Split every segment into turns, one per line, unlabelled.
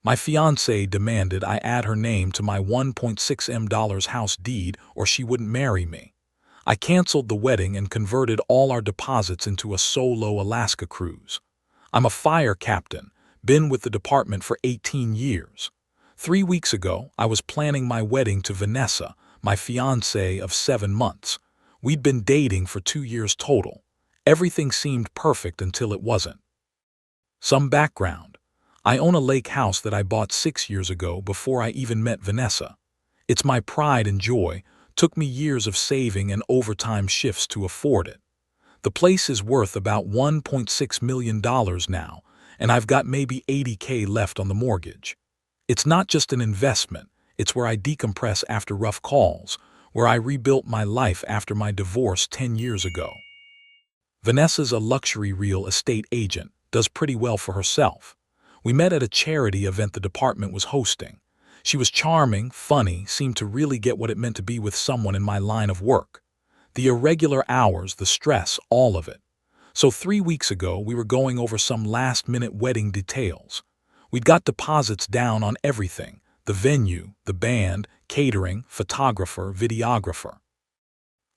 My fiancée demanded I add her name to my $1.6 million house deed or she wouldn't marry me. I canceled the wedding and converted all our deposits into a solo Alaska cruise. I'm a fire captain, been with the department for 18 years. 3 weeks ago, I was planning my wedding to Vanessa, my fiancée of 7 months. We'd been dating for 2 years total. Everything seemed perfect until it wasn't. Some background. I own a lake house that I bought 6 years ago before I even met Vanessa. It's my pride and joy. Took me years of saving and overtime shifts to afford it. The place is worth about $1.6 million now, and I've got maybe $80K left on the mortgage. It's not just an investment, it's where I decompress after rough calls, where I rebuilt my life after my divorce 10 years ago. Vanessa's a luxury real estate agent, does pretty well for herself. We met at a charity event the department was hosting. She was charming, funny, seemed to really get what it meant to be with someone in my line of work. The irregular hours, the stress, all of it. So 3 weeks ago, we were going over some last-minute wedding details. We'd got deposits down on everything: the venue, the band, catering, photographer, videographer.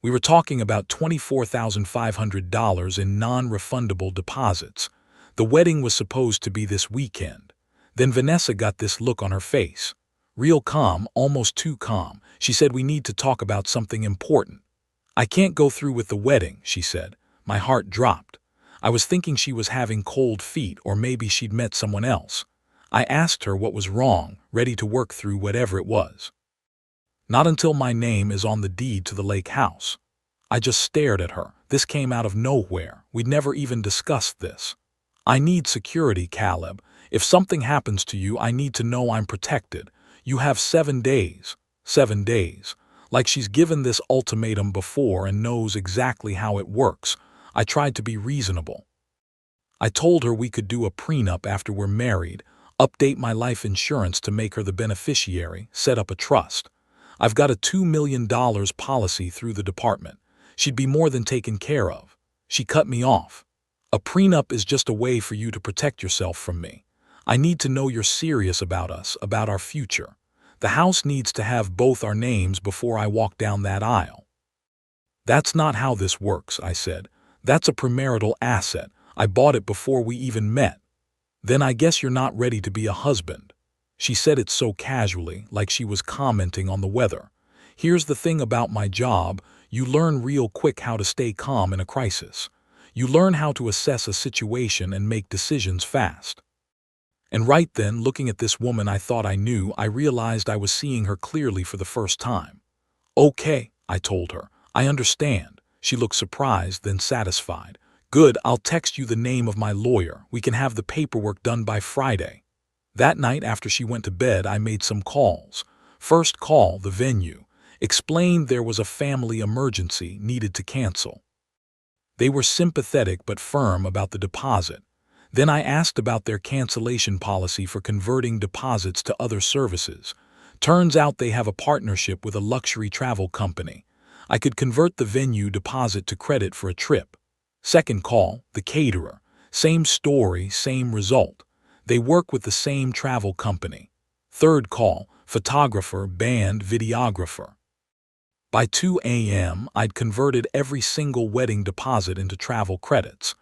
We were talking about $24,500 in non-refundable deposits. The wedding was supposed to be this weekend. Then Vanessa got this look on her face. Real calm, almost too calm. She said, "We need to talk about something important." "I can't go through with the wedding," she said. My heart dropped. I was thinking she was having cold feet or maybe she'd met someone else. I asked her what was wrong, ready to work through whatever it was. "Not until my name is on the deed to the lake house." I just stared at her. This came out of nowhere. We'd never even discussed this. "I need security, Caleb. If something happens to you, I need to know I'm protected. You have 7 days. 7 days. Like she's given this ultimatum before and knows exactly how it works. I tried to be reasonable. I told her we could do a prenup after we're married, update my life insurance to make her the beneficiary, set up a trust. I've got a $2 million policy through the department. She'd be more than taken care of. She cut me off. "A prenup is just a way for you to protect yourself from me. I need to know you're serious about us, about our future. The house needs to have both our names before I walk down that aisle." "That's not how this works," I said. "That's a premarital asset. I bought it before we even met." "Then I guess you're not ready to be a husband." She said it so casually, like she was commenting on the weather. "Here's the thing about my job, you learn real quick how to stay calm in a crisis. You learn how to assess a situation and make decisions fast." And right then, looking at this woman I thought I knew, I realized I was seeing her clearly for the first time. "Okay," I told her. "I understand." She looked surprised, then satisfied. "Good, I'll text you the name of my lawyer. We can have the paperwork done by Friday." That night after she went to bed, I made some calls. First call, the venue. Explained there was a family emergency, needed to cancel. They were sympathetic but firm about the deposit. Then I asked about their cancellation policy for converting deposits to other services. Turns out they have a partnership with a luxury travel company. I could convert the venue deposit to credit for a trip. Second call, the caterer. Same story, same result. They work with the same travel company. Third call, photographer, band, videographer. By 2 a.m., I'd converted every single wedding deposit into travel credits.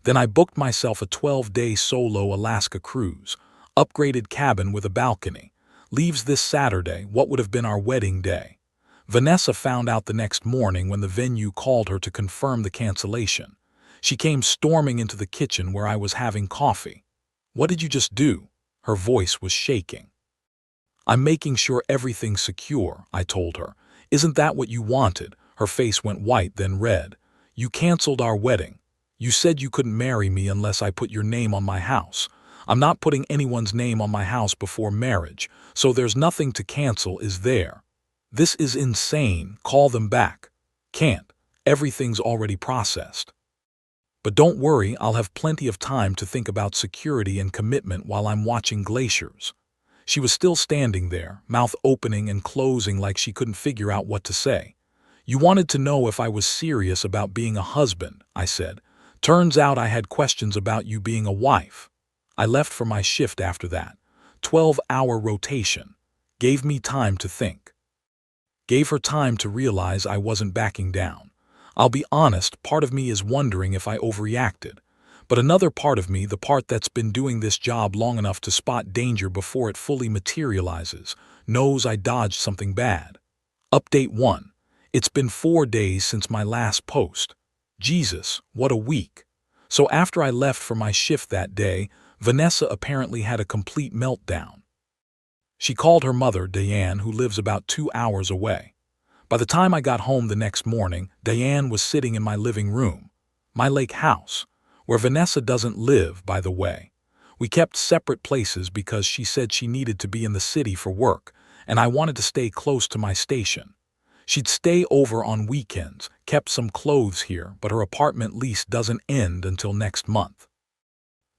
Then I booked myself a 12-day solo Alaska cruise, upgraded cabin with a balcony. Leaves this Saturday, what would have been our wedding day. Vanessa found out the next morning when the venue called her to confirm the cancellation. She came storming into the kitchen where I was having coffee. "What did you just do?" Her voice was shaking. "I'm making sure everything's secure," I told her. "Isn't that what you wanted?" Her face went white, then red. "You canceled our wedding. You said you couldn't marry me unless I put your name on my house. I'm not putting anyone's name on my house before marriage, so there's nothing to cancel, is there? This is insane. Call them back." "Can't. Everything's already processed." "But don't worry, I'll have plenty of time to think about security and commitment while I'm watching glaciers." She was still standing there, mouth opening and closing like she couldn't figure out what to say. "You wanted to know if I was serious about being a husband," I said. "Turns out I had questions about you being a wife." I left for my shift after that. 12-hour rotation. Gave me time to think. Gave her time to realize I wasn't backing down. I'll be honest, part of me is wondering if I overreacted. But another part of me, the part that's been doing this job long enough to spot danger before it fully materializes, knows I dodged something bad. Update 1. It's been 4 days since my last post. Jesus, what a week. So after I left for my shift that day, Vanessa apparently had a complete meltdown. She called her mother, Diane, who lives about 2 hours away. By the time I got home the next morning, Diane was sitting in my living room, my lake house, where Vanessa doesn't live, by the way. We kept separate places because she said she needed to be in the city for work, and I wanted to stay close to my station. She'd stay over on weekends, kept some clothes here, but her apartment lease doesn't end until next month.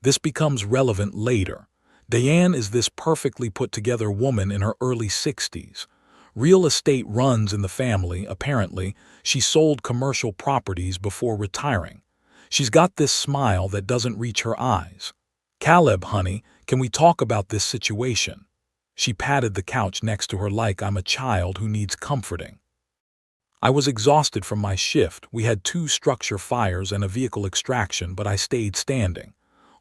This becomes relevant later. Diane is this perfectly put-together woman in her early 60s. Real estate runs in the family, apparently. She sold commercial properties before retiring. She's got this smile that doesn't reach her eyes. "Caleb, honey, can we talk about this situation?" She patted the couch next to her like I'm a child who needs comforting. I was exhausted from my shift. We had 2 structure fires and a vehicle extraction, but I stayed standing.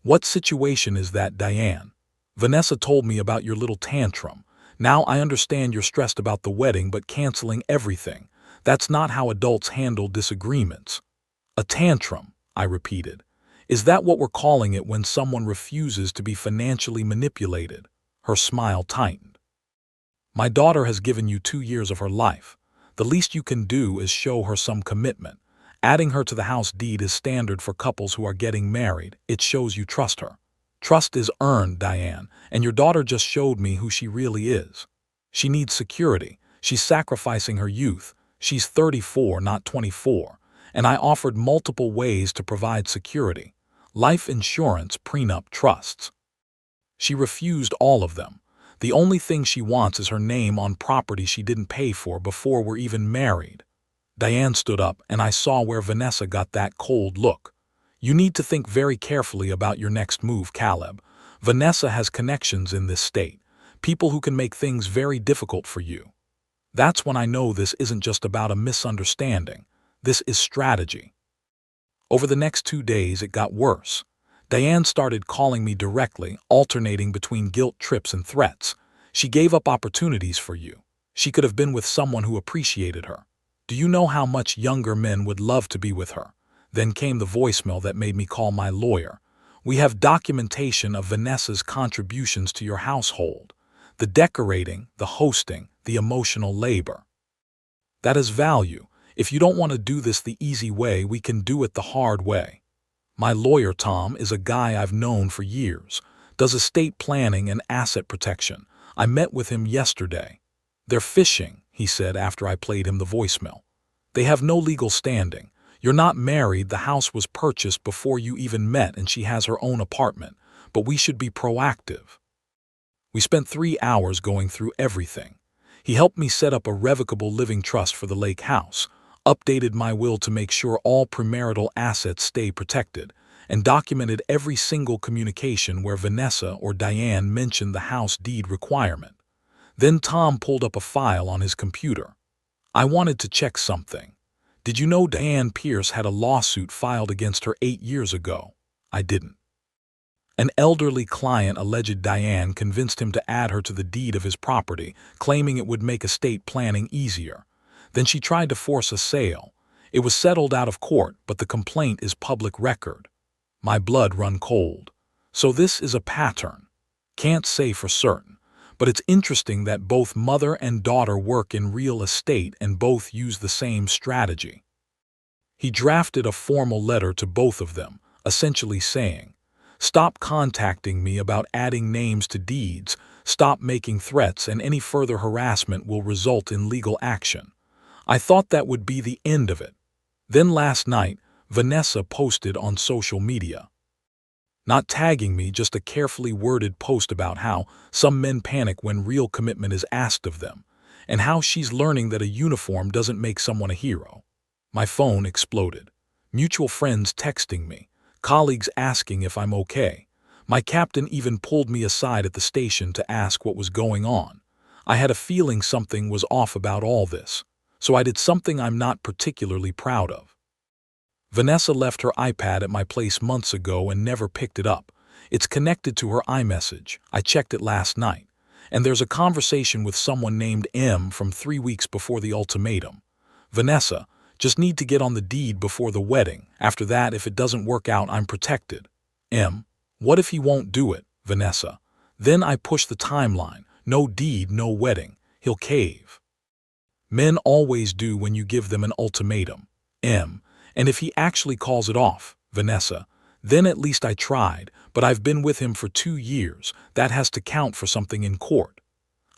"What situation is that, Diane?" "Vanessa told me about your little tantrum. Now I understand you're stressed about the wedding but canceling everything. That's not how adults handle disagreements." "A tantrum," I repeated. "Is that what we're calling it when someone refuses to be financially manipulated?" Her smile tightened. "My daughter has given you 2 years of her life. The least you can do is show her some commitment. Adding her to the house deed is standard for couples who are getting married. It shows you trust her. Trust is earned, Diane, and your daughter just showed me who she really is. She needs security. She's sacrificing her youth. She's 34, not 24, and I offered multiple ways to provide security. Life insurance, prenup, trusts. She refused all of them. The only thing she wants is her name on property she didn't pay for before we're even married." Diane stood up, and I saw where Vanessa got that cold look. "You need to think very carefully about your next move, Caleb. Vanessa has connections in this state, people who can make things very difficult for you." That's when I know this isn't just about a misunderstanding. This is strategy. Over the next 2 days, it got worse. Diane started calling me directly, alternating between guilt trips and threats. "She gave up opportunities for you. She could have been with someone who appreciated her. Do you know how much younger men would love to be with her?" Then came the voicemail that made me call my lawyer. "We have documentation of Vanessa's contributions to your household. The decorating, the hosting, the emotional labor. That is value. If you don't want to do this the easy way, we can do it the hard way." My lawyer, Tom, is a guy I've known for years. Does estate planning and asset protection. I met with him yesterday. "They're fishing," he said after I played him the voicemail. "They have no legal standing. You're not married, the house was purchased before you even met, and she has her own apartment. But we should be proactive." We spent 3 hours going through everything. He helped me set up a revocable living trust for the lake house, updated my will to make sure all premarital assets stay protected, and documented every single communication where Vanessa or Diane mentioned the house deed requirement. Then Tom pulled up a file on his computer. "I wanted to check something. Did you know Diane Pierce had a lawsuit filed against her 8 years ago?" I didn't. An elderly client alleged Diane convinced him to add her to the deed of his property, claiming it would make estate planning easier. Then she tried to force a sale. It was settled out of court, but the complaint is public record. My blood run cold. So this is a pattern. Can't say for certain, but it's interesting that both mother and daughter work in real estate and both use the same strategy. He drafted a formal letter to both of them, essentially saying, "Stop contacting me about adding names to deeds, stop making threats, and any further harassment will result in legal action." I thought that would be the end of it. Then last night, Vanessa posted on social media. Not tagging me, just a carefully worded post about how some men panic when real commitment is asked of them, and how she's learning that a uniform doesn't make someone a hero. My phone exploded. Mutual friends texting me, colleagues asking if I'm okay. My captain even pulled me aside at the station to ask what was going on. I had a feeling something was off about all this, so I did something I'm not particularly proud of. Vanessa left her iPad at my place months ago and never picked it up. It's connected to her iMessage. I checked it last night. And there's a conversation with someone named M from 3 weeks before the ultimatum. Vanessa, just need to get on the deed before the wedding. After that, if it doesn't work out, I'm protected. M, what if he won't do it, Vanessa? Then I push the timeline. No deed, no wedding. He'll cave. Men always do when you give them an ultimatum. M, and if he actually calls it off, Vanessa, then at least I tried, but I've been with him for 2 years. That has to count for something in court.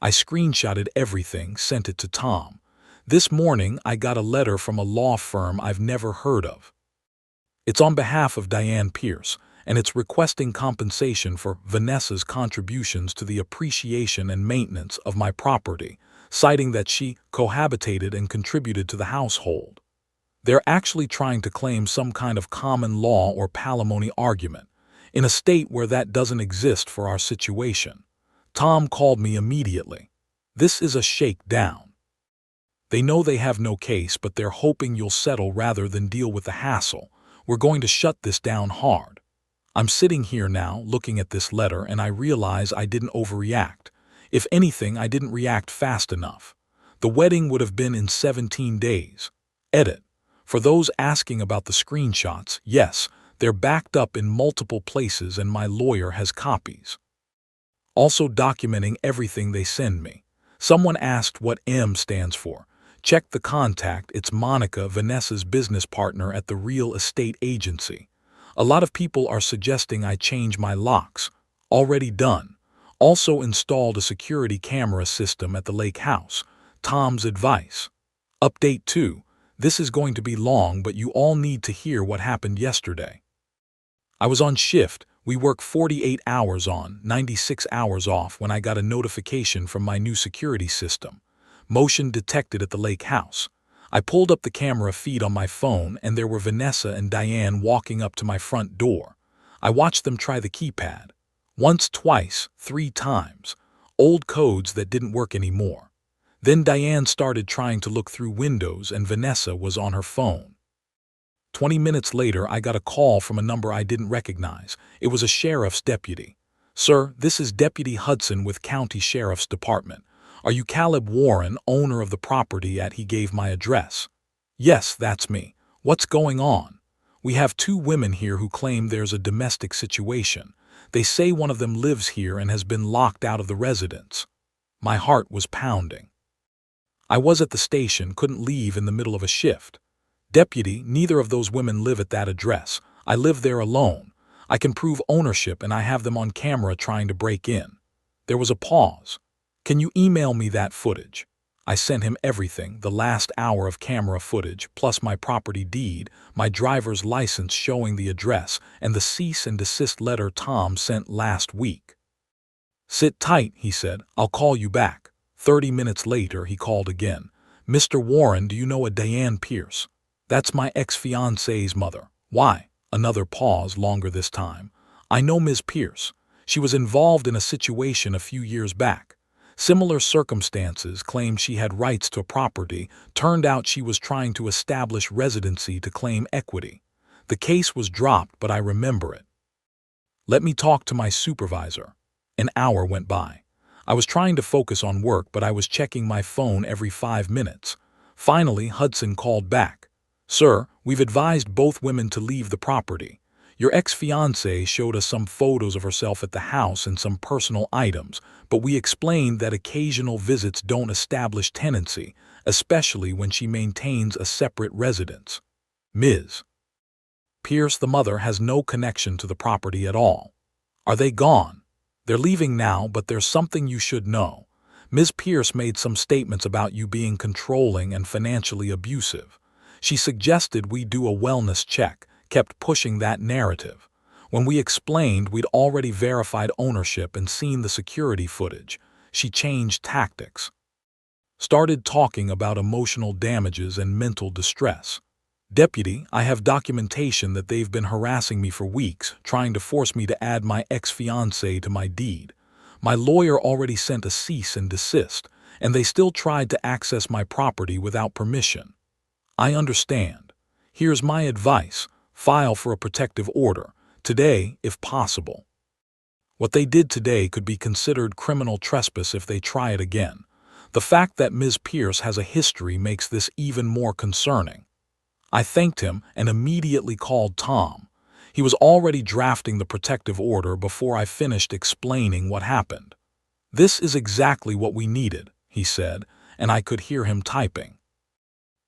I screenshotted everything, sent it to Tom. This morning, I got a letter from a law firm I've never heard of. It's on behalf of Diane Pierce, and it's requesting compensation for Vanessa's contributions to the appreciation and maintenance of my property, citing that she cohabitated and contributed to the household. They're actually trying to claim some kind of common law or palimony argument, in a state where that doesn't exist for our situation. Tom called me immediately. This is a shakedown. They know they have no case, but they're hoping you'll settle rather than deal with the hassle. We're going to shut this down hard. I'm sitting here now, looking at this letter, and I realize I didn't overreact. If anything, I didn't react fast enough. The wedding would have been in 17 days. Edit. For those asking about the screenshots, yes, they're backed up in multiple places and my lawyer has copies. Also documenting everything they send me. Someone asked what M stands for. Check the contact, it's Monica, Vanessa's business partner at the real estate agency. A lot of people are suggesting I change my locks. Already done. Also installed a security camera system at the lake house. Tom's advice. Update 2. This is going to be long, but you all need to hear what happened yesterday. I was on shift. We work 48 hours on, 96 hours off when I got a notification from my new security system. Motion detected at the lake house. I pulled up the camera feed on my phone and there were Vanessa and Diane walking up to my front door. I watched them try the keypad. Once, twice, 3 times. Old codes that didn't work anymore. Then Diane started trying to look through windows and Vanessa was on her phone. 20 minutes later, I got a call from a number I didn't recognize. It was a sheriff's deputy. Sir, this is Deputy Hudson with County Sheriff's Department. Are you Caleb Warren, owner of the property at he gave my address? Yes, that's me. What's going on? We have 2 women here who claim there's a domestic situation. They say one of them lives here and has been locked out of the residence. My heart was pounding. I was at the station, couldn't leave in the middle of a shift. Deputy, neither of those women live at that address. I live there alone. I can prove ownership and I have them on camera trying to break in. There was a pause. Can you email me that footage? I sent him everything, the last hour of camera footage, plus my property deed, my driver's license showing the address, and the cease and desist letter Tom sent last week. Sit tight, he said. I'll call you back. 30 minutes later, he called again. Mr. Warren, do you know a Diane Pierce? That's my ex-fiancée's mother. Why? Another pause, longer this time. I know Ms. Pierce. She was involved in a situation a few years back. Similar circumstances, claimed she had rights to property. Turned out she was trying to establish residency to claim equity. The case was dropped, but I remember it. Let me talk to my supervisor. An hour went by. I was trying to focus on work, but I was checking my phone every 5 minutes. Finally, Hudson called back. Sir, we've advised both women to leave the property. Your ex-fiancée showed us some photos of herself at the house and some personal items, but we explained that occasional visits don't establish tenancy, especially when she maintains a separate residence. Ms. Pierce, the mother, has no connection to the property at all. Are they gone? They're leaving now, but there's something you should know. Ms. Pierce made some statements about you being controlling and financially abusive. She suggested we do a wellness check, kept pushing that narrative. When we explained we'd already verified ownership and seen the security footage, she changed tactics. Started talking about emotional damages and mental distress. Deputy, I have documentation that they've been harassing me for weeks, trying to force me to add my ex-fiancée to my deed. My lawyer already sent a cease and desist, and they still tried to access my property without permission. I understand. Here's my advice. File for a protective order, today if possible. What they did today could be considered criminal trespass if they try it again. The fact that Ms. Pierce has a history makes this even more concerning. I thanked him and immediately called Tom. He was already drafting the protective order before I finished explaining what happened. "This is exactly what we needed," he said, and I could hear him typing.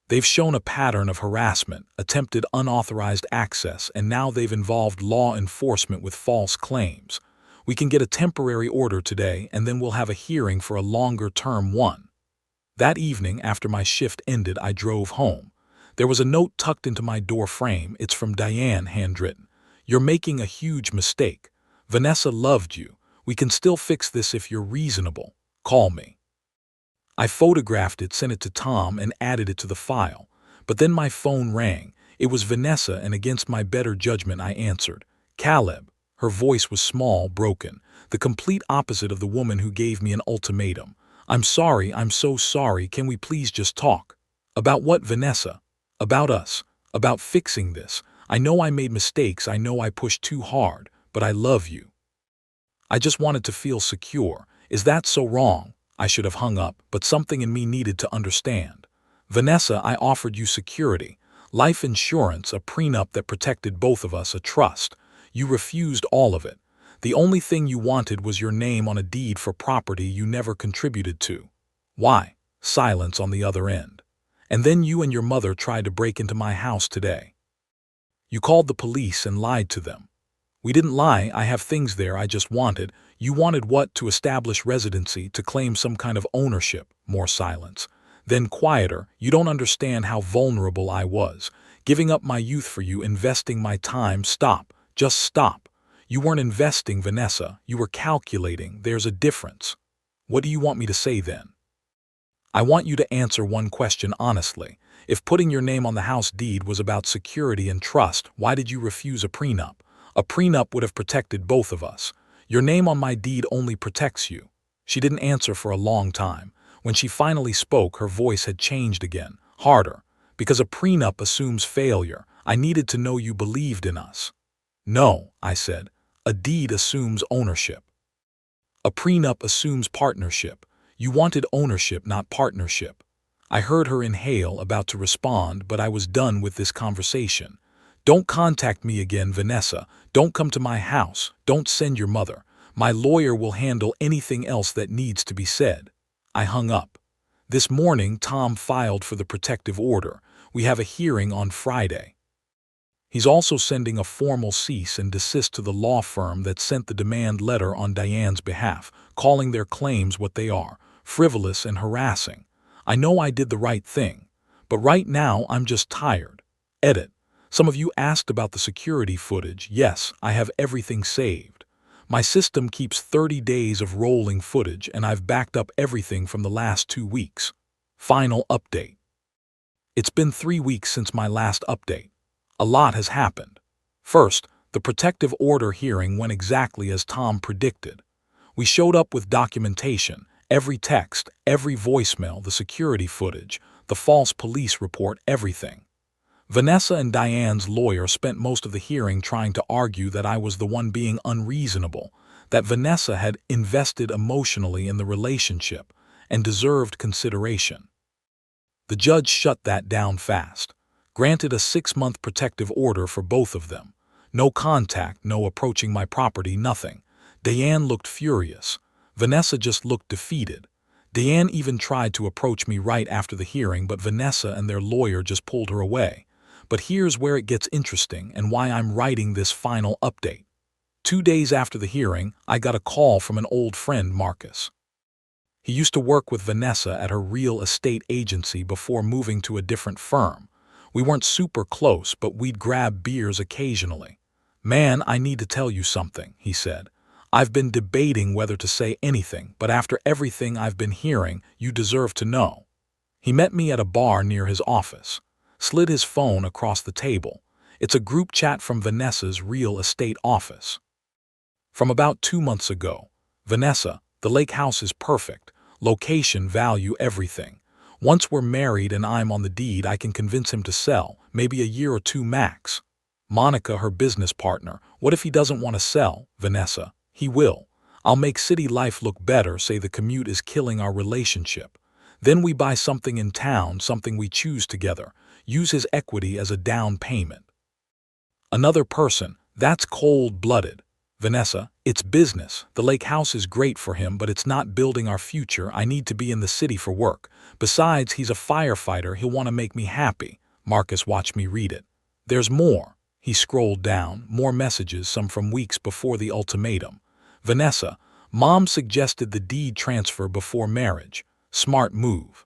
"They've shown a pattern of harassment, attempted unauthorized access, and now they've involved law enforcement with false claims. We can get a temporary order today, and then we'll have a hearing for a longer-term one." That evening, after my shift ended, I drove home. There was a note tucked into my door frame. It's from Diane, handwritten. "You're making a huge mistake. Vanessa loved you. We can still fix this if you're reasonable. Call me." I photographed it, sent it to Tom, and added it to the file. But then my phone rang. It was Vanessa, and against my better judgment I answered. "Caleb." Her voice was small, broken, the complete opposite of the woman who gave me an ultimatum. "I'm sorry, I'm so sorry. Can we please just talk?" "About what, Vanessa?" "About us. About fixing this. I know I made mistakes, I know I pushed too hard, but I love you. I just wanted to feel secure. Is that so wrong?" I should have hung up, but something in me needed to understand. "Vanessa, I offered you security, life insurance, a prenup that protected both of us, a trust. You refused all of it. The only thing you wanted was your name on a deed for property you never contributed to. Why?" Silence on the other end. "And then you and your mother tried to break into my house today. You called the police and lied to them." "We didn't lie. I have things there I just wanted." "You wanted what? To establish residency, to claim some kind of ownership." More silence. Then quieter. "You don't understand how vulnerable I was. Giving up my youth for you, investing my time." "Stop. Just stop. You weren't investing, Vanessa. You were calculating. There's a difference." "What do you want me to say then?" "I want you to answer one question honestly. If putting your name on the house deed was about security and trust, why did you refuse a prenup? A prenup would have protected both of us. Your name on my deed only protects you." She didn't answer for a long time. When she finally spoke, her voice had changed again, harder. "Because a prenup assumes failure. I needed to know you believed in us." "No," I said. "A deed assumes ownership. A prenup assumes partnership. You wanted ownership, not partnership." I heard her inhale, about to respond, but I was done with this conversation. "Don't contact me again, Vanessa. Don't come to my house. Don't send your mother. My lawyer will handle anything else that needs to be said." I hung up. This morning, Tom filed for the protective order. We have a hearing on Friday. He's also sending a formal cease and desist to the law firm that sent the demand letter on Diane's behalf, calling their claims what they are: frivolous and harassing. I know I did the right thing, but right now I'm just tired. Edit. Some of you asked about the security footage. Yes, I have everything saved. My system keeps 30 days of rolling footage, and I've backed up everything from the last 2 weeks. Final update. It's been 3 weeks since my last update. A lot has happened. First, the protective order hearing went exactly as Tom predicted. We showed up with documentation, every text, every voicemail, the security footage, the false police report, everything. Vanessa and Diane's lawyer spent most of the hearing trying to argue that I was the one being unreasonable, that Vanessa had invested emotionally in the relationship and deserved consideration. The judge shut that down fast, granted a 6-month protective order for both of them. No contact, no approaching my property, nothing. Diane looked furious. Vanessa just looked defeated. Diane even tried to approach me right after the hearing, but Vanessa and their lawyer just pulled her away. But here's where it gets interesting and why I'm writing this final update. 2 days after the hearing, I got a call from an old friend, Marcus. He used to work with Vanessa at her real estate agency before moving to a different firm. We weren't super close, but we'd grab beers occasionally. "Man, I need to tell you something," he said. "I've been debating whether to say anything, but after everything I've been hearing, you deserve to know." He met me at a bar near his office. slid his phone across the table. It's a group chat from Vanessa's real estate office. From about 2 months ago. Vanessa, the lake house is perfect. Location, value, everything. Once we're married and I'm on the deed, I can convince him to sell, maybe a year or 2 max. Monica, her business partner, what if he doesn't want to sell? Vanessa, he will. I'll make city life look better, say the commute is killing our relationship. Then we buy something in town, something we choose together. Use his equity as a down payment. Another person, that's cold-blooded. Vanessa, it's business. The lake house is great for him, but it's not building our future. I need to be in the city for work. Besides, he's a firefighter. He'll want to make me happy. Marcus watched me read it. There's more. He scrolled down, more messages, some from weeks before the ultimatum. Vanessa, Mom suggested the deed transfer before marriage. Smart move.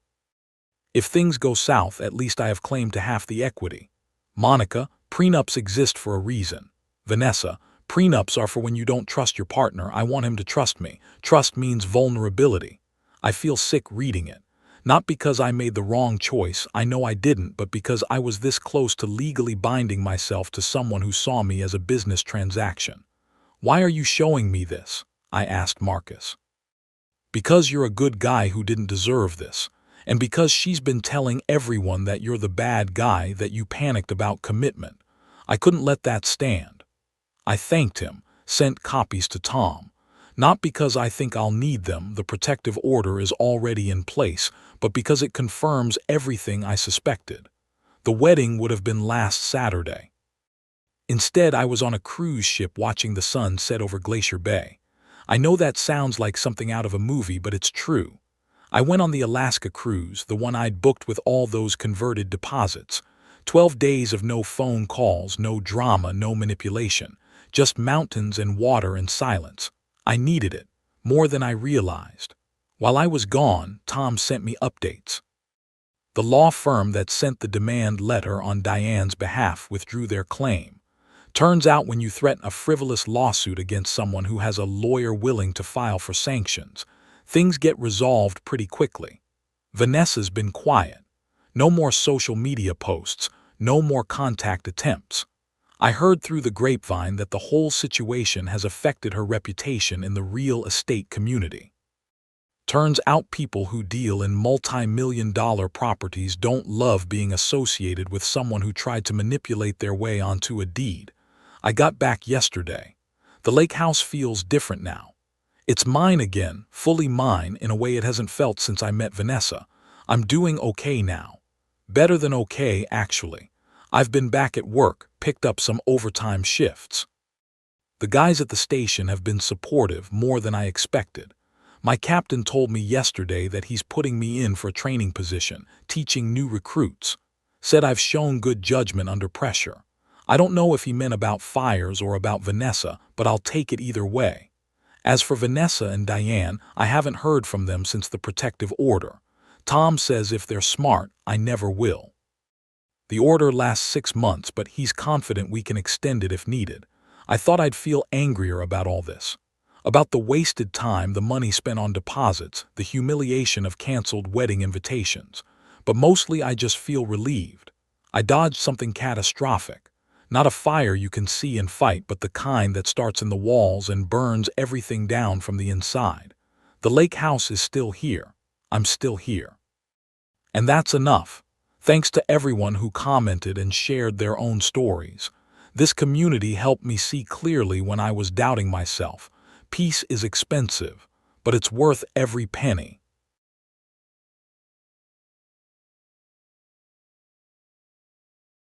If things go south, at least I have claim to half the equity. Monica, prenups exist for a reason. Vanessa, prenups are for when you don't trust your partner. I want him to trust me. Trust means vulnerability. I feel sick reading it. Not because I made the wrong choice, I know I didn't, but because I was this close to legally binding myself to someone who saw me as a business transaction. Why are you showing me this? I asked Marcus. Because you're a good guy who didn't deserve this. And because she's been telling everyone that you're the bad guy, that you panicked about commitment. I couldn't let that stand. I thanked him, sent copies to Tom. Not because I think I'll need them, the protective order is already in place, but because it confirms everything I suspected. The wedding would have been last Saturday. Instead, I was on a cruise ship watching the sun set over Glacier Bay. I know that sounds like something out of a movie, but it's true. I went on the Alaska cruise, the one I'd booked with all those converted deposits. 12 days of no phone calls, no drama, no manipulation. Just mountains and water and silence. I needed it, more than I realized. While I was gone, Tom sent me updates. The law firm that sent the demand letter on Diane's behalf withdrew their claim. Turns out when you threaten a frivolous lawsuit against someone who has a lawyer willing to file for sanctions, things get resolved pretty quickly. Vanessa's been quiet. No more social media posts, no more contact attempts. I heard through the grapevine that the whole situation has affected her reputation in the real estate community. Turns out people who deal in multi-million-dollar properties don't love being associated with someone who tried to manipulate their way onto a deed. I got back yesterday. The lake house feels different now. It's mine again, fully mine in a way it hasn't felt since I met Vanessa. I'm doing okay now. Better than okay, actually. I've been back at work, picked up some overtime shifts. The guys at the station have been supportive, more than I expected. My captain told me yesterday that he's putting me in for a training position, teaching new recruits. Said I've shown good judgment under pressure. I don't know if he meant about fires or about Vanessa, but I'll take it either way. As for Vanessa and Diane, I haven't heard from them since the protective order. Tom says if they're smart, I never will. The order lasts 6 months, but he's confident we can extend it if needed. I thought I'd feel angrier about all this. About the wasted time, the money spent on deposits, the humiliation of canceled wedding invitations. But mostly I just feel relieved. I dodged something catastrophic. Not a fire you can see and fight, but the kind that starts in the walls and burns everything down from the inside. The lake house is still here. I'm still here. And that's enough. Thanks to everyone who commented and shared their own stories. This community helped me see clearly when I was doubting myself. Peace is expensive, but it's worth every penny.